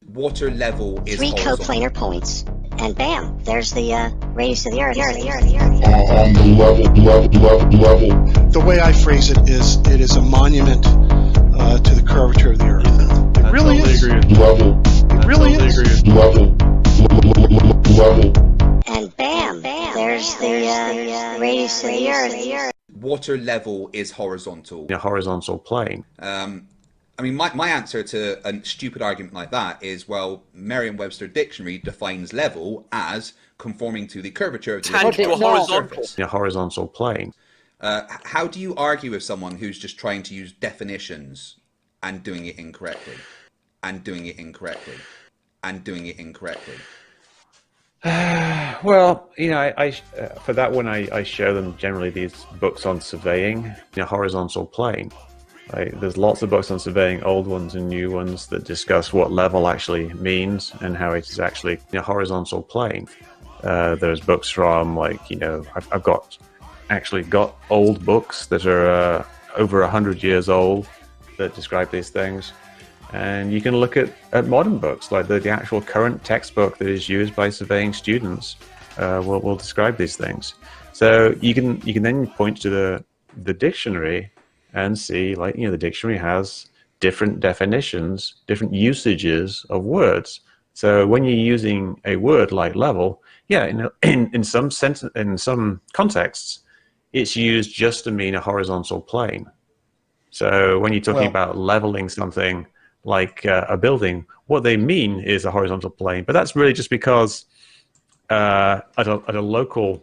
Water level is Three horizontal. coplanar points, and bam, there's the radius of the Earth. On the level. The way I phrase it is a monument to the curvature of the Earth. It really totally is. agree with Level. It really totally is. agree with Level. And bam, there's the radius of the Earth. Water level is horizontal. a horizontal plane. I mean, my answer to a stupid argument like that is, well, Merriam-Webster Dictionary defines level as conforming to the curvature of the Tangent to horizontal. surface. A horizontal plane. How do you argue with someone who's just trying to use definitions and doing it incorrectly? Well, I for that one, I show them generally these books on surveying, a horizontal plane. There's lots of books on surveying, old ones and new ones, that discuss what level actually means and how it is actually a horizontal plane. There's books from I've got old books that are over 100 years old that describe these things. And you can look at modern books, like the actual current textbook that is used by surveying students will describe these things. So you can then point to the dictionary and see, the dictionary has different definitions, different usages of words. So when you're using a word like level, in some sense, in some contexts, it's used just to mean a horizontal plane. So when you're talking about leveling something like a building, what they mean is a horizontal plane. But that's really just because at a local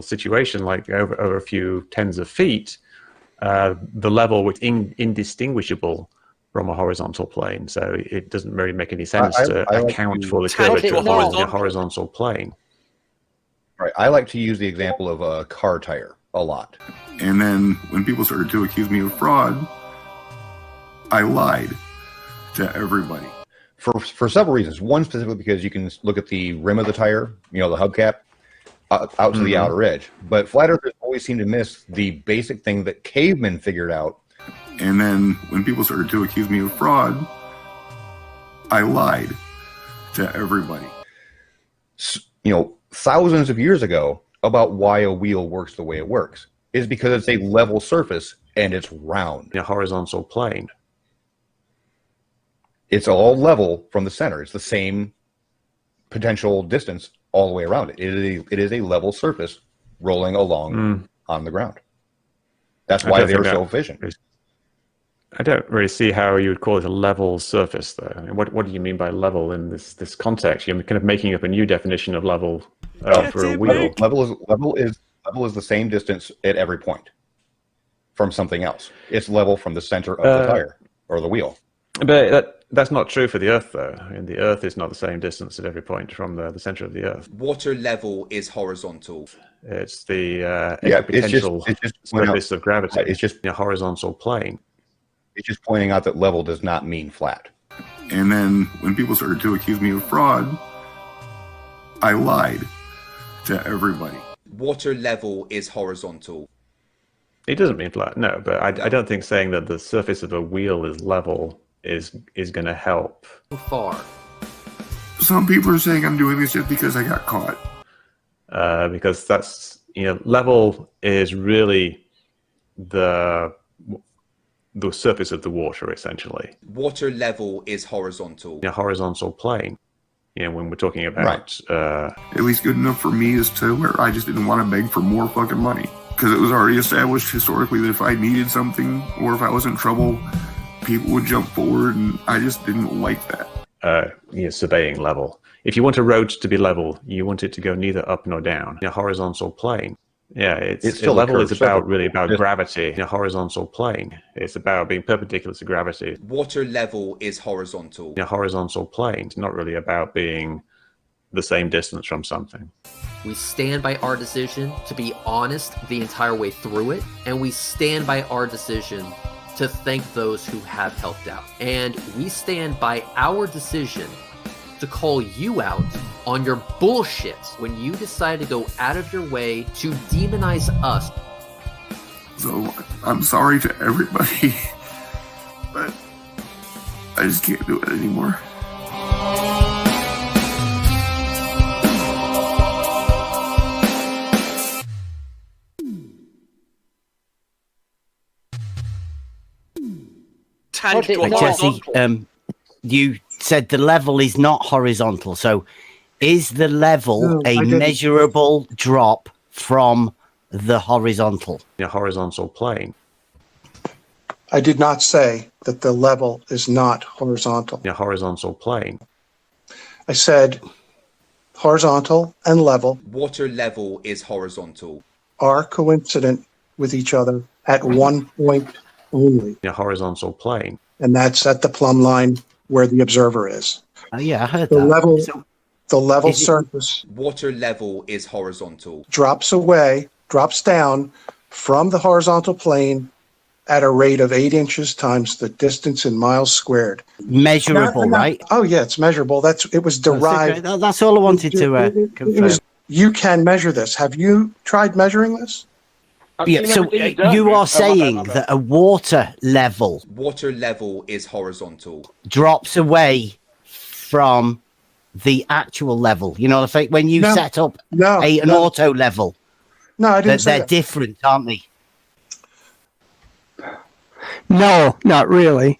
situation, like over a few tens of feet, the level was indistinguishable from a horizontal plane. So it doesn't really make any sense to account for the curvature of a horizontal plane. Right. I like to use the example of a car tire a lot. And then when people started to accuse me of fraud, I lied to everybody. For several reasons. One, specifically because you can look at the rim of the tire, the hubcap, out to the outer edge. But flat earthers always seem to miss the basic thing that cavemen figured out. And then when people started to accuse me of fraud, I lied to everybody. Thousands of years ago, about why a wheel works the way it works is because it's a level surface and it's round. A horizontal plane. It's all level from the center. It's the same potential distance all the way around it. It is a level surface rolling along on the ground. That's why they're so efficient. I don't really see how you would call it a level surface, though. I mean, what do you mean by level in this context? You're kind of making up a new definition of level for a wheel. Level is the same distance at every point from something else. It's level from the center of the tire or the wheel. But that's not true for the Earth, though. I mean, the Earth is not the same distance at every point from the center of the Earth. Water level is horizontal. It's the exponential surface of gravity. It's just a horizontal plane. It's just pointing out that level does not mean flat. And then when people started to accuse me of fraud, I lied to everybody. Water level is horizontal. It doesn't mean flat, no. But I don't think saying that the surface of a wheel is level is going to help. Far. Some people are saying I'm doing this just because I got caught. Because that's level is really the surface of the water, essentially. Water level is horizontal. A horizontal plane. When we're talking about at least good enough for me as to where I just didn't want to beg for more fucking money, because it was already established historically that if I needed something or if I was in trouble, people would jump forward, and I just didn't like that. Surveying level. If you want a road to be level, you want it to go neither up nor down. A horizontal plane. Yeah, it's still level is about gravity. A horizontal plane. It's about being perpendicular to gravity. Water level is horizontal. A horizontal plane. It's not really about being the same distance from something. We stand by our decision to be honest the entire way through it, and we stand by our decision to thank those who have helped out. And we stand by our decision to call you out on your bullshit when you decide to go out of your way to demonize us. So I'm sorry to everybody, but I just can't do it anymore. can drop Jesse, you said the level is not horizontal. So is the level a measurable drop from the horizontal? A horizontal plane. I did not say that the level is not horizontal. A horizontal plane. I said horizontal and level Water level is horizontal. are coincident with each other at one point only, A horizontal plane. and that's at the plumb line where the observer is. Oh, yeah, I heard The that. level, So the level is it- surface Water level is horizontal. drops down from the horizontal plane at a rate of 8 inches times the distance in miles squared. measurable, right? Oh yeah, it's measurable. It was derived. That's all I wanted to confirm. You can measure this. Have you tried measuring this? Yeah, so you are saying that a water level Water level is horizontal. drops away from the actual level. You know, when you No. set up No, an no. auto level, No, I didn't say they're that. different, aren't they? No, not really.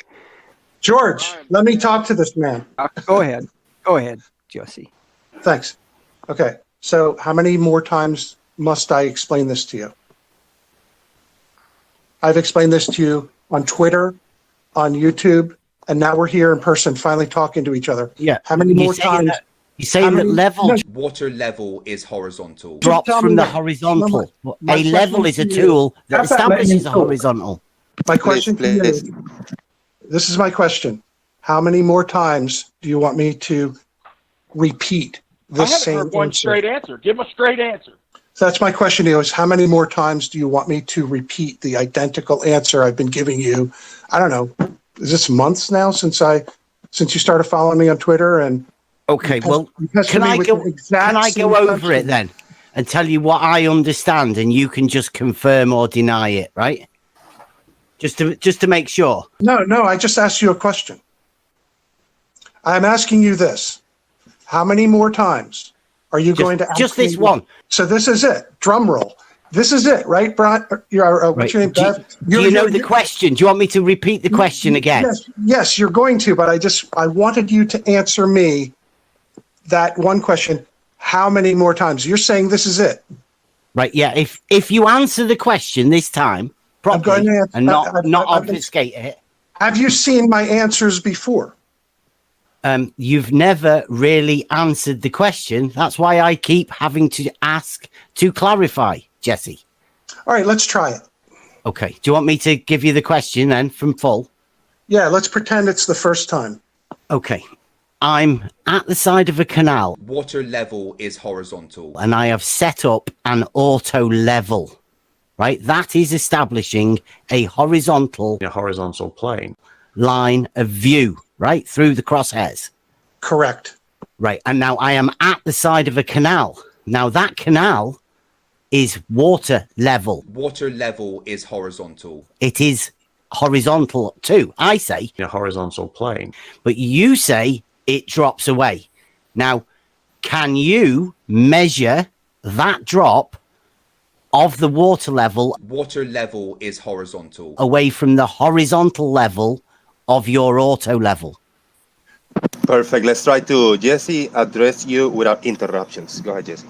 George, let me talk to this man. Go ahead. Go ahead, Jesse. Thanks. Okay, so how many more times must I explain this to you? I've explained this to you on Twitter, on YouTube, and now we're here in person finally talking to each other. Yeah. How many You're more saying times? You're saying How that many- level no, Water level is horizontal. drops tell from me the that- horizontal. my A level question is a to you- tool that That's not letting establishes him a talk. horizontal. My question to you please. is, this is my question. How many more times do you want me to repeat I this haven't same heard one answer? straight answer. Give him a straight answer. So that's my question to you is how many more times do you want me to repeat the identical answer I've been giving you? I don't know. Is this months now since you started following me on Twitter and Okay, well, you pestered can me I with go? the exact Can I same go over question? it then, and tell you what I understand, and you can just confirm or deny it, right? Just to make sure. No, I just asked you a question. I'm asking you this. How many more times are you going to ask Just this me- one. So this is it. Drum roll. This is it, right, Brian? What's Right. your name? Do Bev? you know the question? Do you want me to repeat the question again? Yes, you're going to, but I wanted you to answer me that one question. How many more times? You're saying this is it. Right. Yeah. If you answer the question this time I'm going properly to answer- and not I've been- obfuscate it, Have you seen my answers before? you've never really answered the question. That's why I keep having to ask to clarify, Jesse. All right, let's try it. Okay. Do you want me to give you the question then from full? Yeah, let's pretend it's the first time. Okay. I'm at the side of a canal Water level is horizontal. and I have set up an auto level, right? That is establishing a horizontal A horizontal plane. line of view, right? Through the crosshairs. Correct. Right. And now I am at the side of a canal. Now that canal is water level. Water level is horizontal. It is horizontal too, I say, A horizontal plane. but you say it drops away. Now, can you measure that drop of the water level Water level is horizontal. away from the horizontal level of your auto level? Perfect. Let's try to, Jesse, address you without interruptions. Go ahead, Jesse.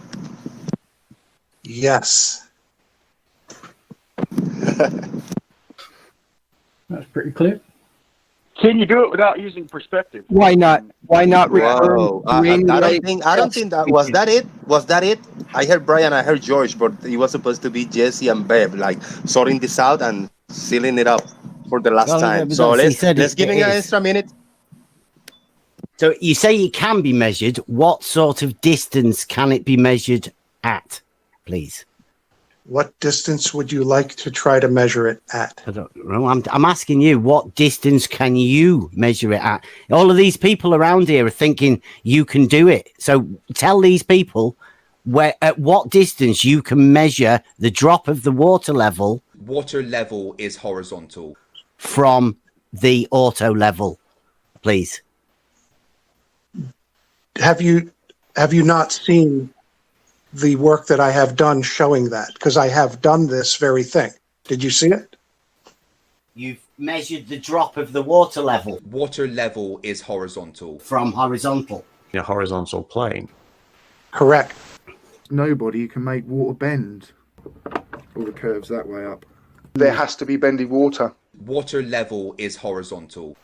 Yes. That's pretty clear. Can you do it without using perspective? Why not? Why not refer Whoa. to I green don't light? think that was that it. Was that it? I heard Brian. I heard George, but it was supposed to be Jesse and Bev, like sorting this out and sealing it up for the last Well, yeah, time. but So that's- he said let's it give him an is. extra minute. So you say it can be measured. What sort of distance can it be measured at, please? What distance would you like to try to measure it at? I don't know. I'm asking you, what distance can you measure it at? All of these people around here are thinking you can do it. So tell these people at what distance you can measure the drop of the water level Water level is horizontal. from the auto level, please. Have you not seen the work that I have done showing that? Because I have done this very thing. Did you see it? measured the drop of the water level? Water level is horizontal. From horizontal. In a horizontal plane. Correct. Nobody can make water bend. All the curves that way up. There has to be bendy water. Water level is horizontal.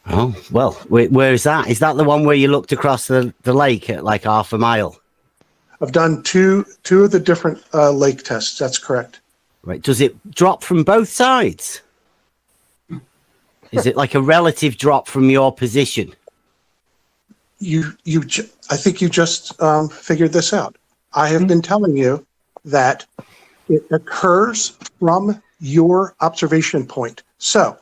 Oh, well, where is that? Is that the one where you looked across the lake at like half a mile? I've done two of the different lake tests. That's correct. Right. Does it drop from both sides? Is it like a relative drop from your position? I think you just figured this out. I have been telling you that it occurs from your observation point. So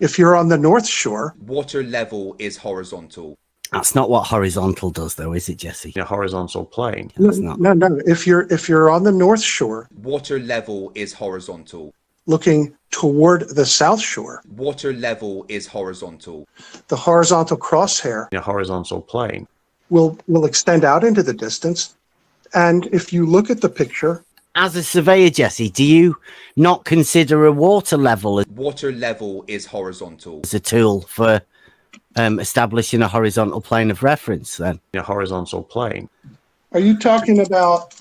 if you're on the North Shore, water level is horizontal. That's not what horizontal does, though, is it, Jesse? In a horizontal plane. That's not. No. If you're on the North Shore, water level is horizontal. Looking toward the South Shore, water level is horizontal. The horizontal crosshair In a horizontal plane. will extend out into the distance. And if you look at the picture, as a surveyor, Jesse, do you not consider a water level water level is horizontal as a tool for establishing a horizontal plane of reference? Then in a horizontal plane. Are you talking about?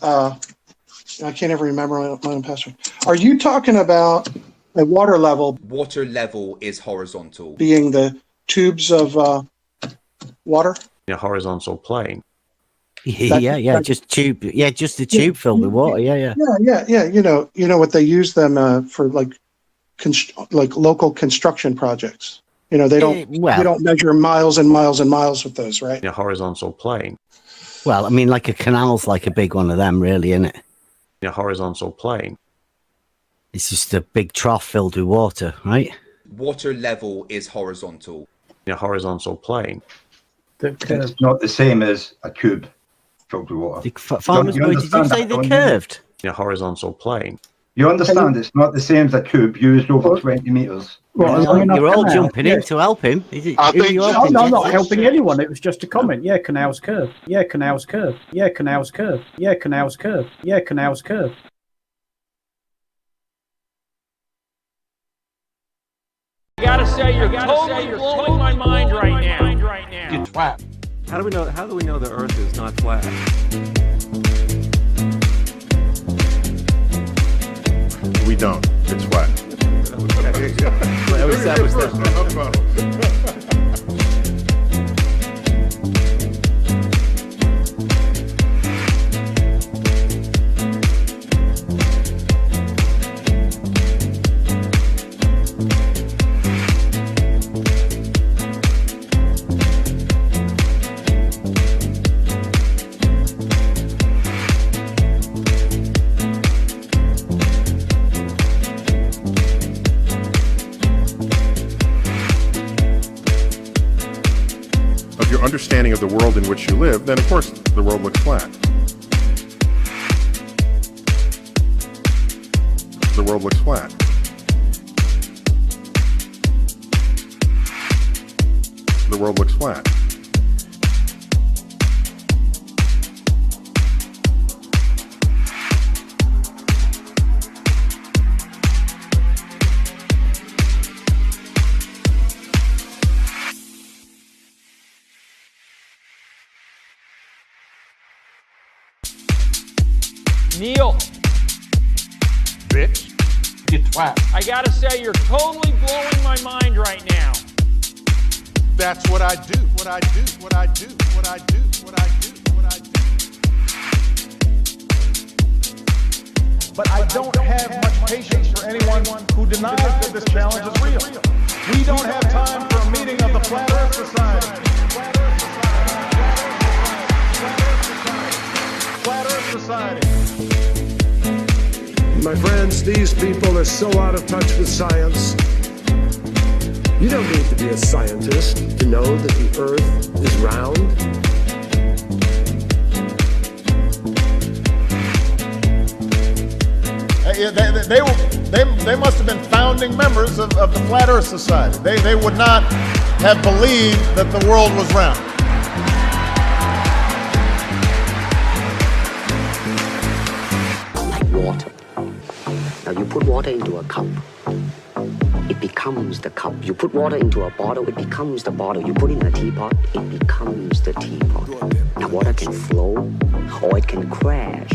I can't ever remember my own password. Are you talking about a water level? Water level is horizontal. Being the tubes of water. In a horizontal plane. Yeah, just a tube filled with water. Yeah. You know what they use them for, like local construction projects. You know, they don't measure miles and miles and miles with those, right? In a horizontal plane. Well, I mean, like a canal's like a big one of them, really, isn't it? In a horizontal plane. It's just a big trough filled with water, right? Water level is horizontal. In a horizontal plane. It's not the same as a cube filled with water. Farmers Boy, did you say they're curved? In a horizontal plane. You understand it's not the same as a cube used over 20 metres. Well, you're all jumping in to help him. Is it? I'm not helping anyone. It was just a comment. Yeah, canals curved. Yeah, canals curved. Yeah, canals curved. Yeah, canals curved. Yeah, canals curved. I gotta say, you're totally blowing my mind right now. You twat. How do we know the Earth is not flat? We don't. It's flat. That was that. Understanding of the world in which you live, then of course the world looks flat. The world looks flat. The world looks flat. Neil. Bitch. You twat. I gotta say, you're totally blowing my mind right now. That's what I do. What I do. What I do. What I do. What I do. What I do. But I don't have much patience for anyone who denies that this challenge is real. We don't have time for a meeting of the Flat Earth Society. Flat Earth Society. My friends, these people are so out of touch with science. You don't need to be a scientist to know that the Earth is round. They must have been founding members of the Flat Earth Society. They would not have believed that the world was round. Like water. Now you put water into a cup. It becomes the cup. You put water into a bottle, it becomes the bottle. You put it in a teapot, it becomes the teapot. Now water can flow or it can crash.